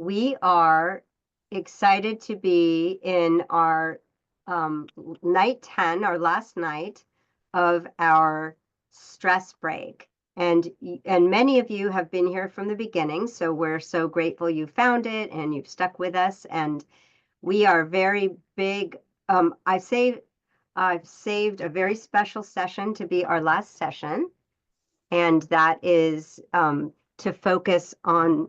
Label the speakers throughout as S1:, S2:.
S1: We are excited to be in our night 10, our last night of our stress break. And many of you have been here from the beginning, so we're so grateful you found it and you've stuck with us. And we are very big. I've saved a very special session to be our last session, and that is to focus on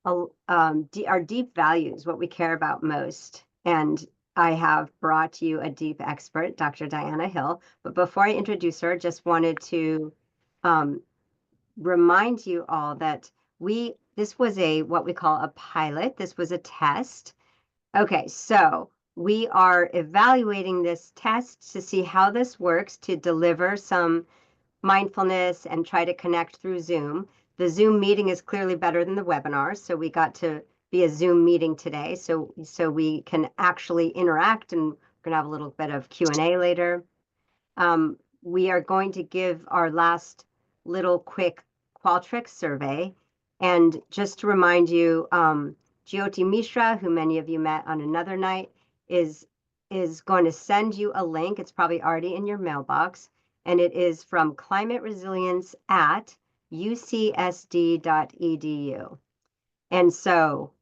S1: our deep values, what we care about most. And I have brought you a deep expert, Dr. Diana Hill. But before I introduce her, just wanted to um, remind you all that this was what we call a pilot. This was a test. Okay, so we are evaluating this test to see how this works to deliver some mindfulness and try to connect through Zoom. The Zoom meeting is clearly better than the webinar, so we got to be a Zoom meeting today, so we can actually interact, and we're gonna have a little bit of Q&A later. We are going to give our last little quick Qualtrics survey, and just to remind you, Jyoti Mishra, who many of you met on another night, is going to send you a link. It's probably already in your mailbox, and it is from Climate Resilience at ucsd.edu. And so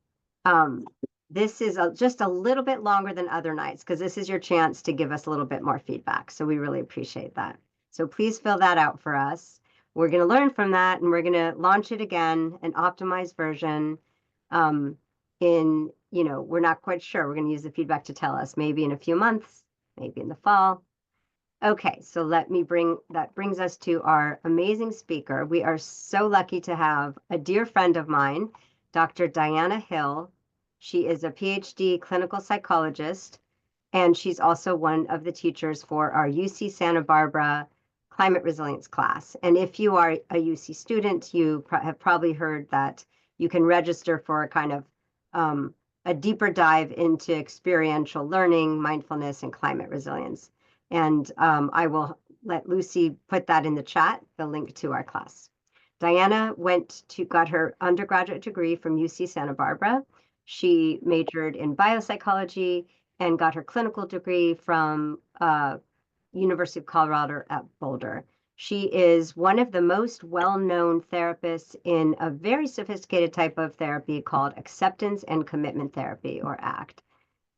S1: this is just a little bit longer than other nights because this is your chance to give us a little bit more feedback. So we really appreciate that. So please fill that out for us. We're going to learn from that, and we're going to launch it again, an optimized version. We're not quite sure. We're going to use the feedback to tell us, maybe in a few months, maybe in the fall. Okay, so that brings us to our amazing speaker. We are so lucky to have a dear friend of mine, Dr. Diana Hill. She is a PhD clinical psychologist, and she's also one of the teachers for our UC Santa Barbara climate resilience class. And if you are a UC student, you have probably heard that you can register for a kind of a deeper dive into experiential learning, mindfulness, and climate resilience. And I will let Lucy put that in the chat, the link to our class. Diana got her undergraduate degree from UC Santa Barbara. She majored in biopsychology and got her clinical degree from University of Colorado at Boulder. She is one of the most well-known therapists in a very sophisticated type of therapy called acceptance and commitment therapy, or ACT.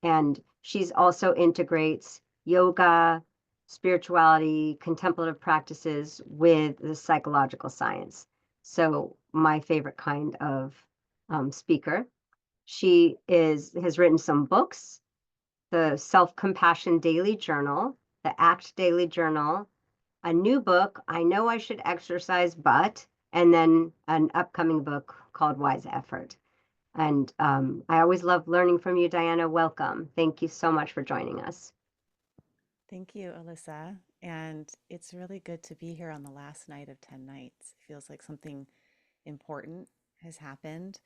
S1: And she's also integrates yoga, spirituality, contemplative practices with the psychological science. So my favorite kind of speaker. She has written some books, the Self-Compassion Daily Journal, the ACT Daily Journal, a new book, I Know I Should Exercise, and then an upcoming book called Wise Effort. And I always love learning from you, Diana. Welcome. Thank you so much for joining us.
S2: Thank you, Alyssa. And it's really good to be here on the last night of 10 nights. It feels like something important has happened.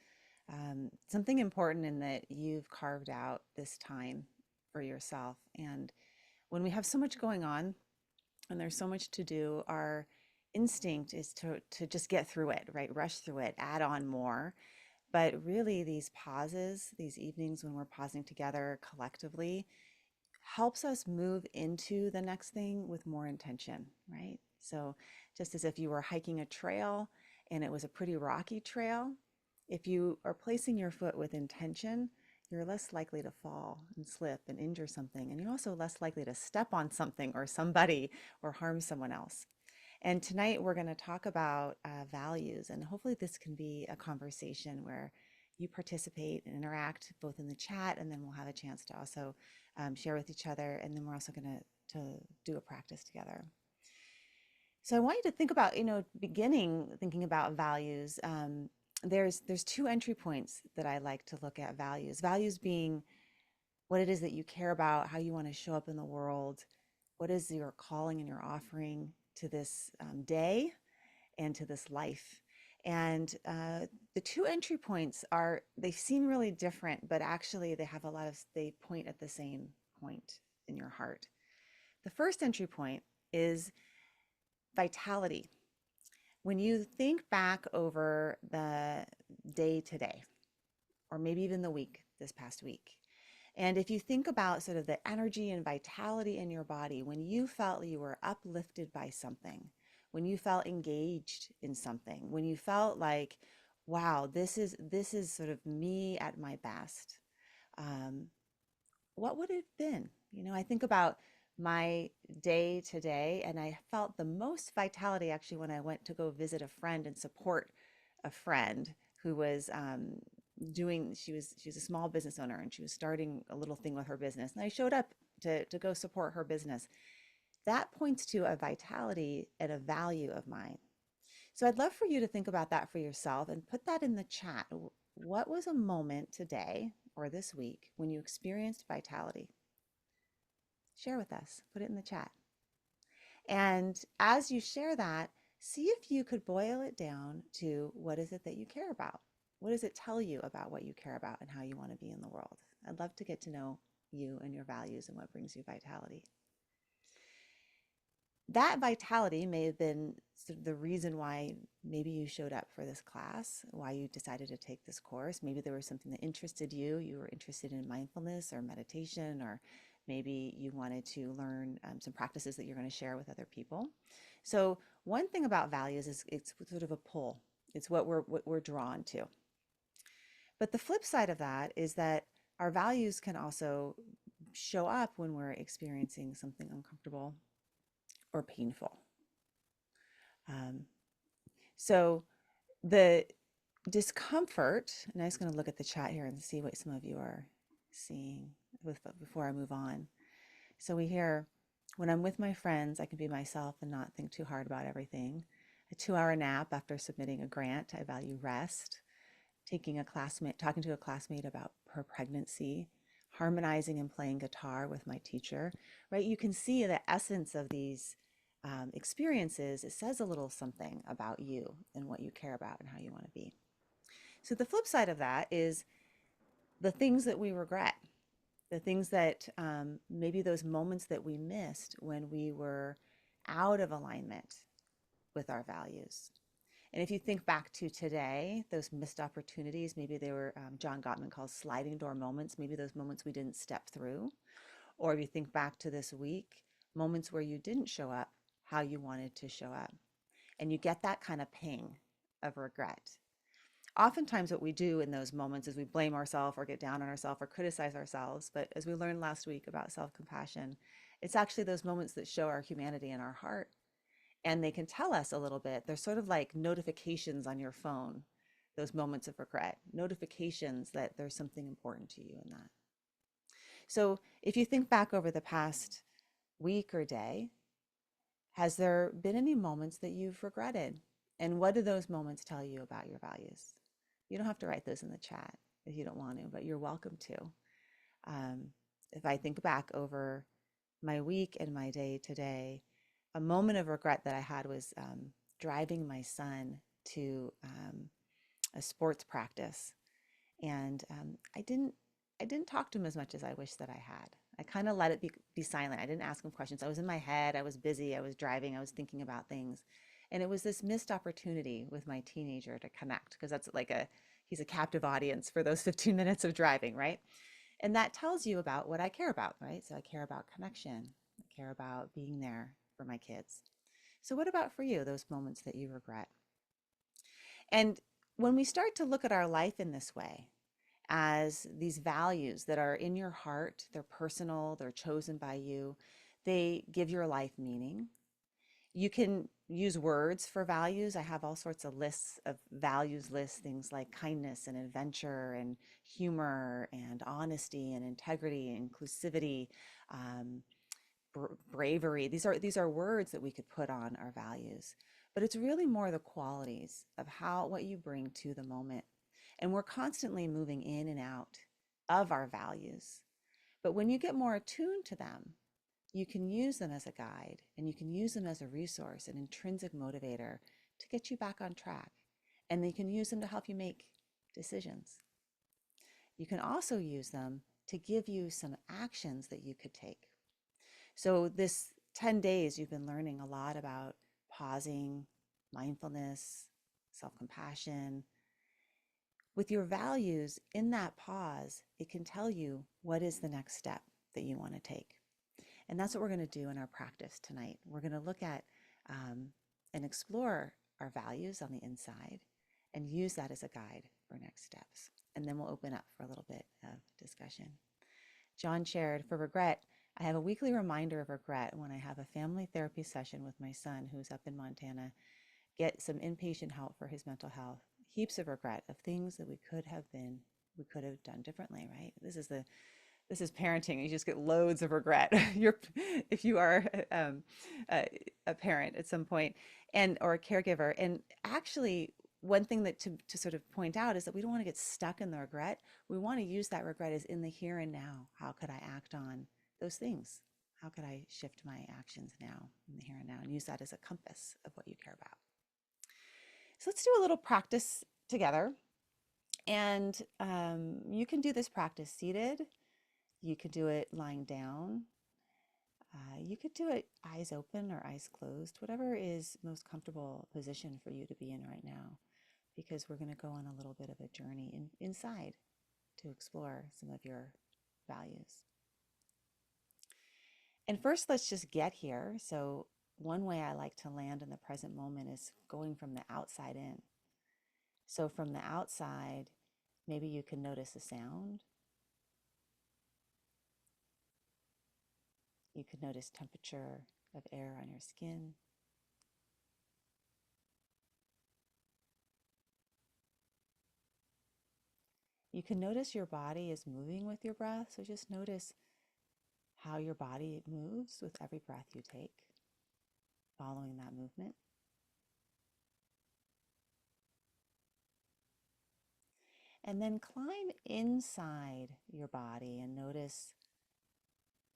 S2: Something important in that you've carved out this time for yourself. And when we have so much going on and there's so much to do, our instinct is to just get through it, right? Rush through it, add on more. But really, these pauses, these evenings when we're pausing together collectively, helps us move into the next thing with more intention, right? So, just as if you were hiking a trail and it was a pretty rocky trail, if you are placing your foot with intention, you're less likely to fall and slip and injure something. And you're also less likely to step on something or somebody or harm someone else. And tonight we're going to talk about values, and hopefully this can be a conversation where you participate and interact both in the chat, and then we'll have a chance to also share with each other, and then we're also going to do a practice together. So I want you to think about, thinking about values. There's two entry points that I like to look at values. Values being what it is that you care about, how you want to show up in the world, what is your calling and your offering to this day and to this life. And the two entry points they seem really different, but actually they point at the same point in your heart. The first entry point is vitality. When you think back over the day today, or maybe even the week, this past week. And if you think about sort of the energy and vitality in your body, when you felt you were uplifted by something, when you felt engaged in something, when you felt like, wow, this is sort of me at my best, um, what would it have been? I think about my day today, and I felt the most vitality actually when I went to go visit a friend and support a friend who was she was a small business owner, and she was starting a little thing with her business. And I showed up to go support her business. That points to a vitality and a value of mine. So I'd love for you to think about that for yourself and put that in the chat. What was a moment today or this week when you experienced vitality? Share with us, put it in the chat. And as you share that, see if you could boil it down to what is it that you care about? What does it tell you about what you care about and how you want to be in the world? I'd love to get to know you and your values and what brings you vitality. That vitality may have been sort of the reason why maybe you showed up for this class, why you decided to take this course. Maybe there was something that interested you. You were interested in mindfulness or meditation, or maybe you wanted to learn some practices that you're going to share with other people. So one thing about values is it's sort of a pull. It's what we're drawn to. But the flip side of that is that our values can also show up when we're experiencing something uncomfortable or painful. Um, so the discomfort, and I'm just going to look at the chat here and see what some of you are seeing before I move on. So we hear, when I'm with my friends, I can be myself and not think too hard about everything. A 2-hour nap after submitting a grant. I value rest. Talking to a classmate about her pregnancy. Harmonizing and playing guitar with my teacher, right? You can see the essence of these experiences. It says a little something about you and what you care about and how you want to be. So the flip side of that is the things that we regret, the things that maybe those moments that we missed when we were out of alignment with our values. And if you think back to today, those missed opportunities, maybe they were, John Gottman calls sliding door moments, maybe those moments we didn't step through. Or if you think back to this week, moments where you didn't show up how you wanted to show up. And you get that kind of ping of regret. Oftentimes what we do in those moments is we blame ourselves or get down on ourselves or criticize ourselves. But as we learned last week about self-compassion, it's actually those moments that show our humanity in our heart. And they can tell us a little bit. They're sort of like notifications on your phone, those moments of regret, notifications that there's something important to you in that. So if you think back over the past week or day, has there been any moments that you've regretted? And what do those moments tell you about your values? You don't have to write those in the chat if you don't want to, but you're welcome to. If I think back over my week and my day today, a moment of regret that I had was driving my son to a sports practice, and I didn't talk to him as much as I wish that I had. I kind of let it be silent. I didn't ask him questions. I was in my head. I was busy. I was driving. I was thinking about things, and it was this missed opportunity with my teenager to connect, because that's like he's a captive audience for those 15 minutes of driving, right? And that tells you about what I care about, right? So I care about connection. I care about being there for my kids. So what about for you, those moments that you regret? And when we start to look at our life in this way, as these values that are in your heart, they're personal, they're chosen by you, they give your life meaning. You can use words for values. I have all sorts of lists of values lists, things like kindness and adventure and humor and honesty and integrity, inclusivity, um, bravery. These are words that we could put on our values, but it's really more the qualities of what you bring to the moment. And we're constantly moving in and out of our values. But when you get more attuned to them, you can use them as a guide, and you can use them as a resource, an intrinsic motivator to get you back on track. And you can use them to help you make decisions. You can also use them to give you some actions that you could take. So this 10 days, you've been learning a lot about pausing, mindfulness, self-compassion. With your values, in that pause, it can tell you what is the next step that you want to take. And that's what we're going to do in our practice tonight. We're going to look at and explore our values on the inside and use that as a guide for next steps. And then we'll open up for a little bit of discussion. John shared, for regret, I have a weekly reminder of regret when I have a family therapy session with my son who's up in Montana, get some inpatient help for his mental health. Heaps of regret of things that we could have done differently, right? This is parenting. You just get loads of regret. If you are a parent at some point, or a caregiver. And actually, one thing that to sort of point out is that we don't want to get stuck in the regret. We want to use that regret as in the here and now. How could I act on those things? How could I shift my actions now in the here and now and use that as a compass of what you care about? So let's do a little practice together. And you can do this practice seated. You could do it lying down. You could do it eyes open or eyes closed, whatever is most comfortable position for you to be in right now, because we're going to go on a little bit of a journey inside to explore some of your values. And first, let's just get here. So one way I like to land in the present moment is going from the outside in. So from the outside, maybe you can notice a sound. You could notice temperature of air on your skin. You can notice your body is moving with your breath. So just notice how your body moves with every breath you take, following that movement. And then climb inside your body and notice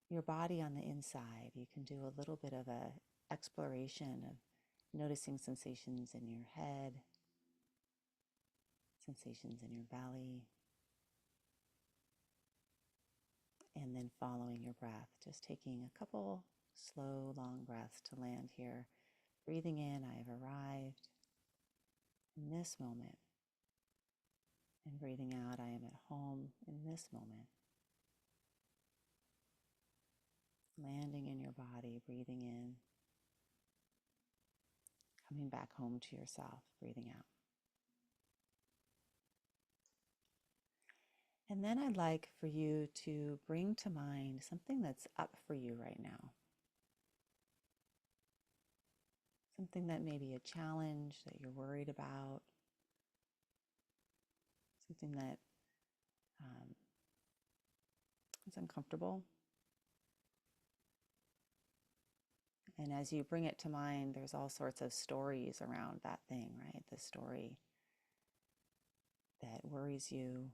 S2: your body on the inside. You can do a little bit of a exploration of noticing sensations in your head, sensations in your belly, and then following your breath, just taking a couple slow, long breaths to land here. Breathing in, I have arrived in this moment. And breathing out, I am at home in this moment. Landing in your body, breathing in, coming back home to yourself, breathing out. And then I'd like for you to bring to mind something that's up for you right now. Something that may be a challenge that you're worried about. Something that is uncomfortable. And as you bring it to mind, there's all sorts of stories around that thing, right? The story that worries you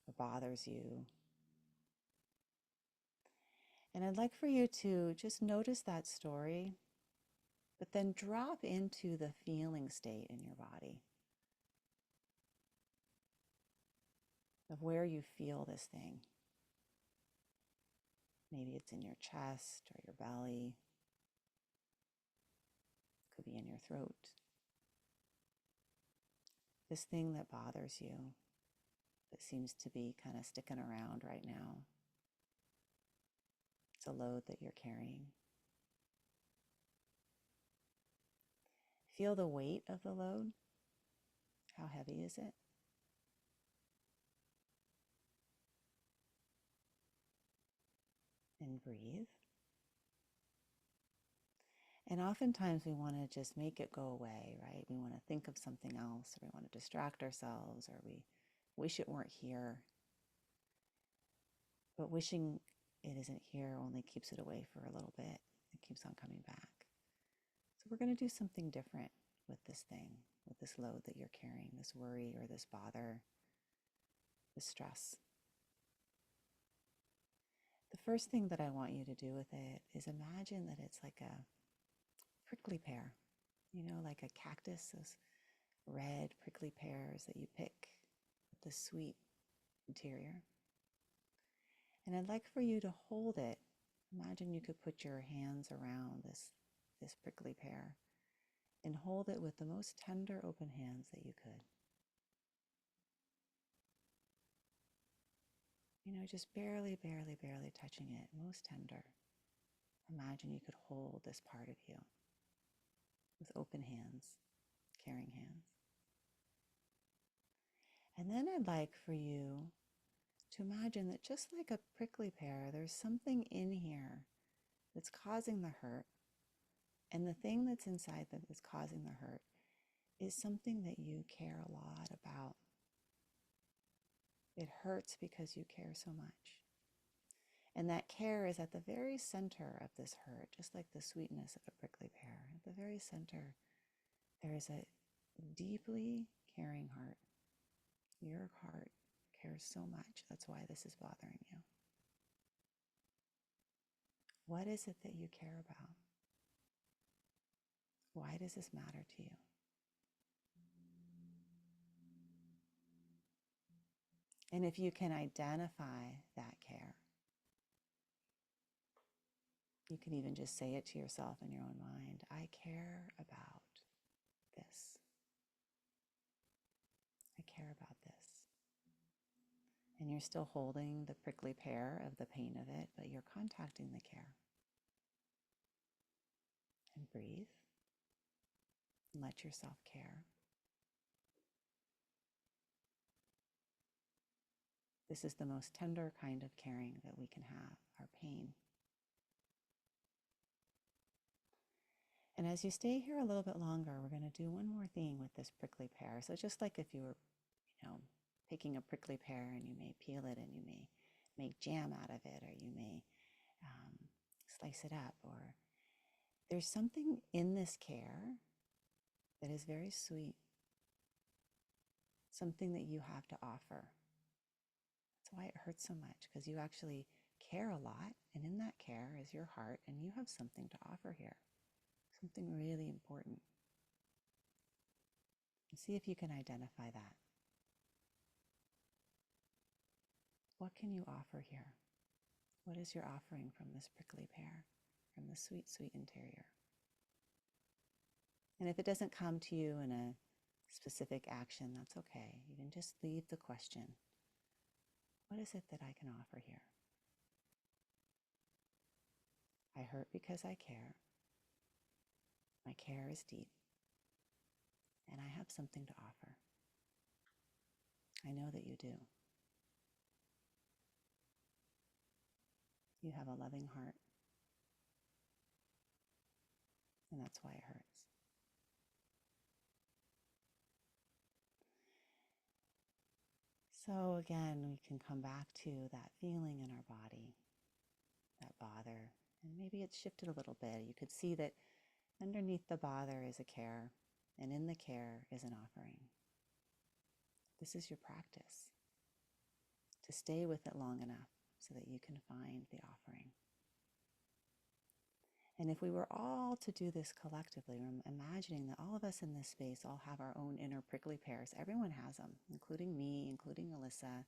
S2: or bothers you. And I'd like for you to just notice that story, but then drop into the feeling state in your body of where you feel this thing. Maybe it's in your chest or your belly. It could be in your throat. This thing that bothers you, that seems to be kind of sticking around right now. It's a load that you're carrying. Feel the weight of the load. How heavy is it? And breathe. And oftentimes we want to just make it go away, right? We want to think of something else, or we want to distract ourselves, or we wish it weren't here. But wishing it isn't here only keeps it away for a little bit. It keeps on coming back. So we're going to do something different with this thing, with this load that you're carrying, this worry or this bother, this stress. The first thing that I want you to do with it is imagine that it's like a prickly pear, like a cactus, those red prickly pears that you pick with the sweet interior. And I'd like for you to hold it. Imagine you could put your hands around this prickly pear and hold it with the most tender open hands that you could. just barely, barely, barely touching it, most tender. Imagine you could hold this part of you with open hands, caring hands. And then I'd like for you to imagine that just like a prickly pear, there's something in here that's causing the hurt. And the thing that's inside that is causing the hurt is something that you care a lot about. It hurts because you care so much. And that care is at the very center of this hurt, just like the sweetness of a prickly pear. At the very center, there is a deeply caring heart. Your heart cares so much. That's why this is bothering you. What is it that you care about? Why does this matter to you? And if you can identify that care, you can even just say it to yourself in your own mind. I care about this. I care about this. And you're still holding the prickly pear of the pain of it, but you're contacting the care. And breathe. And let yourself care. This is the most tender kind of caring that we can have, our pain. And as you stay here a little bit longer, we're going to do one more thing with this prickly pear. So just like if you were, picking a prickly pear and you may peel it and you may make jam out of it, or you may slice it up, or there's something in this care that is very sweet, something that you have to offer. That's why it hurts so much, because you actually care a lot, and in that care is your heart, and you have something to offer here, something really important. And see if you can identify that. What can you offer here? What is your offering from this prickly pear, from the sweet, sweet interior? And if it doesn't come to you in a specific action, that's okay. You can just leave the question. What is it that I can offer here? I hurt because I care. My care is deep. And I have something to offer. I know that you do. You have a loving heart. And that's why it hurts. So again, we can come back to that feeling in our body, that bother. And maybe it's shifted a little bit. You could see that underneath the bother is a care, and in the care is an offering. This is your practice, to stay with it long enough so that you can find the offering. And if we were all to do this collectively, I'm imagining that all of us in this space all have our own inner prickly pears. Everyone has them, including me, including Alyssa,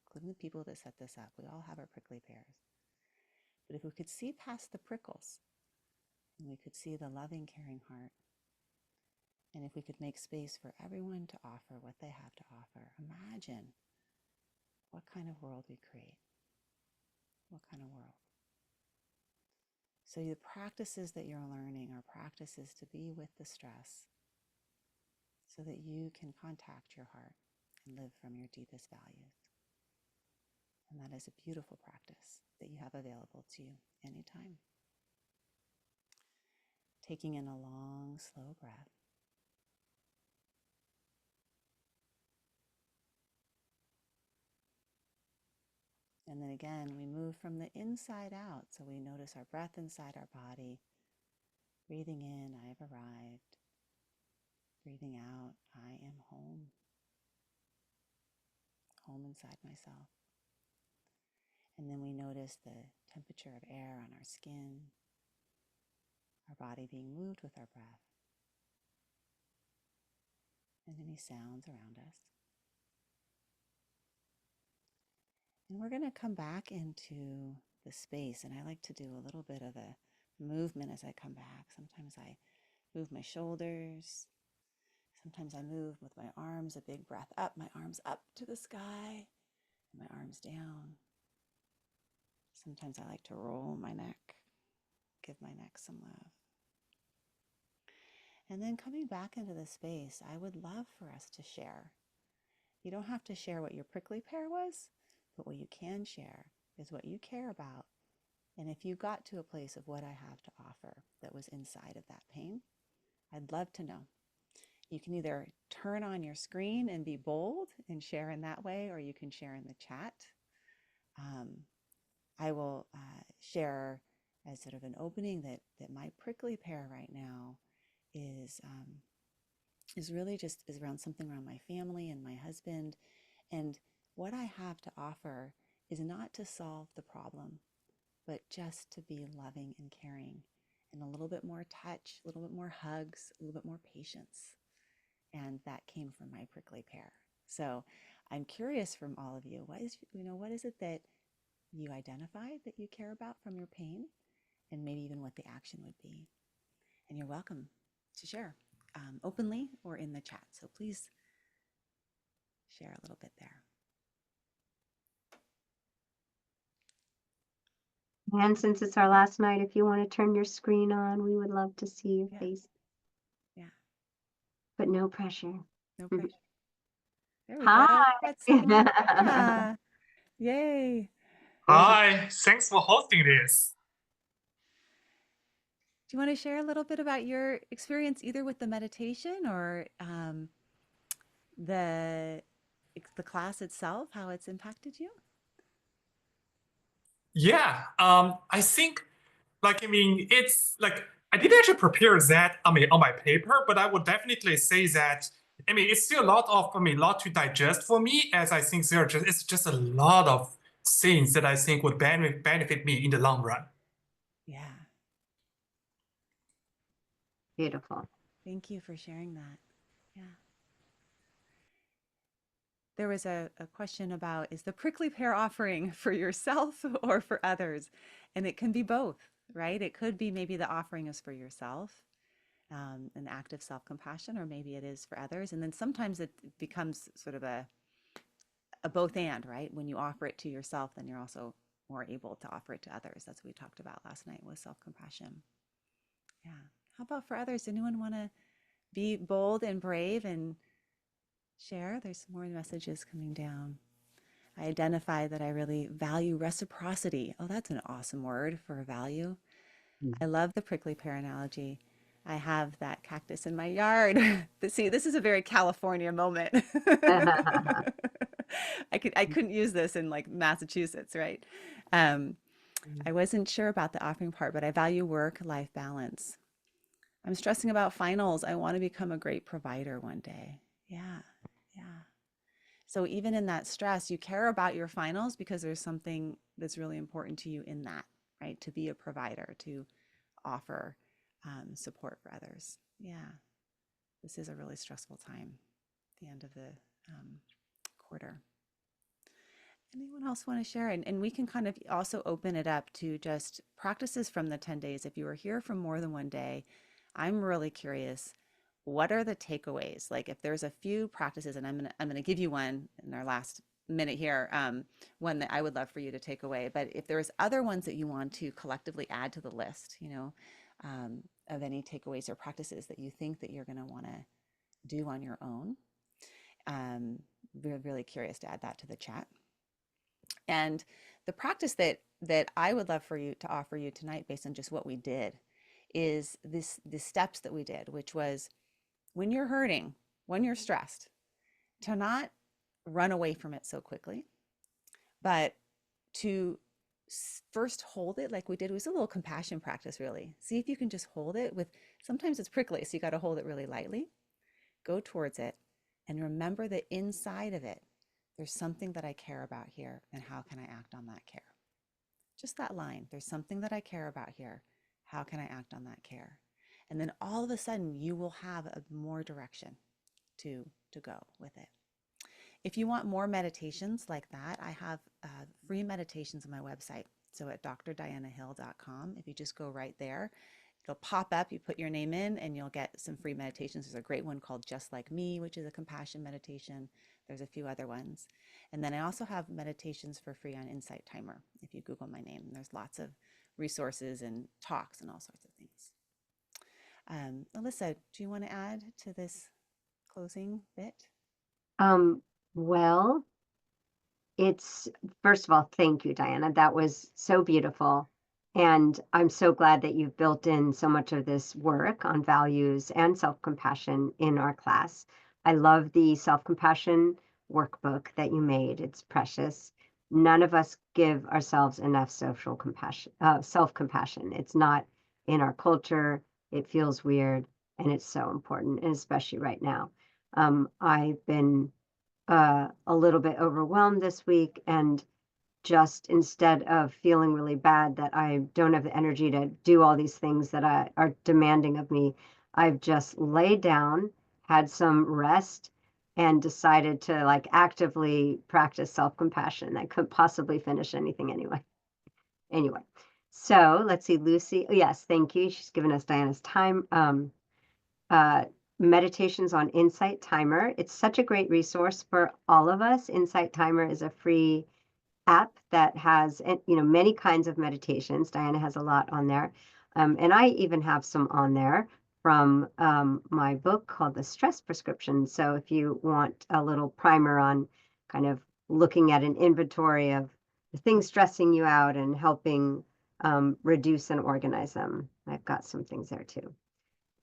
S2: including the people that set this up. We all have our prickly pears. But if we could see past the prickles, and we could see the loving, caring heart, and if we could make space for everyone to offer what they have to offer, imagine what kind of world we create. What kind of world? So the practices that you're learning are practices to be with the stress so that you can contact your heart and live from your deepest values. And that is a beautiful practice that you have available to you anytime. Taking in a long, slow breath. And then again, we move from the inside out. So we notice our breath inside our body. Breathing in, I have arrived. Breathing out, I am home. Home inside myself. And then we notice the temperature of air on our skin, our body being moved with our breath, and any sounds around us. And we're going to come back into the space, and I like to do a little bit of a movement as I come back. Sometimes I move my shoulders. Sometimes I move with my arms, a big breath up, my arms up to the sky, and my arms down. Sometimes I like to roll my neck, give my neck some love. And then coming back into the space, I would love for us to share. You don't have to share what your prickly pear was, but what you can share is what you care about. And if you got to a place of what I have to offer that was inside of that pain, I'd love to know. You can either turn on your screen and be bold and share in that way, or you can share in the chat. Um, I will share as sort of an opening that my prickly pear right now is really just is around something around my family and my husband. And what I have to offer is not to solve the problem, but just to be loving and caring, and a little bit more touch, a little bit more hugs, a little bit more patience. And that came from my prickly pear. So I'm curious from all of you, what is it that you identified that you care about from your pain, and maybe even what the action would be. And you're welcome to share openly or in the chat. So please share a little bit there.
S1: And since it's our last night, if you want to turn your screen on, we would love to see your face.
S2: Yeah.
S1: But no pressure.
S2: No pressure. There we
S1: Hi.
S2: go. That's someone. Yeah. Yay.
S3: Hi, thanks for hosting this.
S2: Do you want to share a little bit about your experience either with the meditation or the class itself, how it's impacted you?
S3: Yeah, I think, it's like I didn't actually prepare that, on my paper, but I would definitely say that, it's still a lot of, lot to digest for me, as I think it's just a lot of things that I think would benefit me in the long run.
S2: Yeah.
S1: Beautiful.
S2: Thank you for sharing that. Yeah. There was a question about, is the prickly pear offering for yourself or for others? And it can be both, right? It could be maybe the offering is for yourself, an act of self-compassion, or maybe it is for others. And then sometimes it becomes sort of a both and, right? When you offer it to yourself, then you're also more able to offer it to others. That's what we talked about last night with self-compassion. Yeah. How about for others? Anyone want to be bold and brave and share? There's more messages coming down. I identify that I really value reciprocity. Oh, that's an awesome word for a value. I love the prickly pear analogy. I have that cactus in my yard. See, this is a very California moment. I couldn't use this in like Massachusetts, right? I wasn't sure about the offering part, but I value work-life balance. I'm stressing about finals. I want to become a great provider one day. Yeah, yeah. So even in that stress, you care about your finals because there's something that's really important to you in that, right? To be a provider, to offer support for others. Yeah, this is a really stressful time, the end of the quarter. Anyone else want to share? And we can kind of also open it up to just practices from the 10 days. If you were here for more than one day, I'm really curious, what are the takeaways? Like if there's a few practices, and I'm gonna give you one in our last minute here, one that I would love for you to take away. But if there's other ones that you want to collectively add to the list, of any takeaways or practices that you think that you're gonna want to do on your own, we're really curious to add that to the chat. And the practice that I would love for you to offer you tonight, based on just what we did, is the steps that we did, which was when you're hurting, when you're stressed, to not run away from it so quickly, but to first hold it like we did. It was a little compassion practice, really. See if you can just hold it with, sometimes it's prickly, so you got to hold it really lightly. Go towards it and remember that inside of it, there's something that I care about here, and how can I act on that care? Just that line, there's something that I care about here. How can I act on that care? And then all of a sudden you will have a more direction to go with it. If you want more meditations like that, I have free meditations on my website. So at drdianahill.com, if you just go right there, it'll pop up, you put your name in, and you'll get some free meditations. There's a great one called Just Like Me, which is a compassion meditation. There's a few other ones. And then I also have meditations for free on Insight Timer. If you Google my name, there's lots of resources and talks and all sorts of things. Alyssa, do you want to add to this closing bit?
S1: Well, it's first of all, thank you, Diana. That was so beautiful. And I'm so glad that you've built in so much of this work on values and self-compassion in our class. I love the self-compassion workbook that you made. It's precious. None of us give ourselves enough social compassion, self-compassion. It's not in our culture. It feels weird, and it's so important, and especially right now. I've been a little bit overwhelmed this week, and just instead of feeling really bad that I don't have the energy to do all these things that are demanding of me, I've just laid down, had some rest, and decided to like actively practice self-compassion. I couldn't possibly finish anything anyway. Anyway, so let's see, Lucy. Oh, yes, thank you. She's given us Diana's time. Uh, Meditations on Insight Timer. It's such a great resource for all of us. Insight Timer is a free app that has many kinds of meditations. Diana has a lot on there, and I even have some on there from my book called The Stress Prescription. So if you want a little primer on kind of looking at an inventory of the things stressing you out and helping reduce and organize them, I've got some things there too.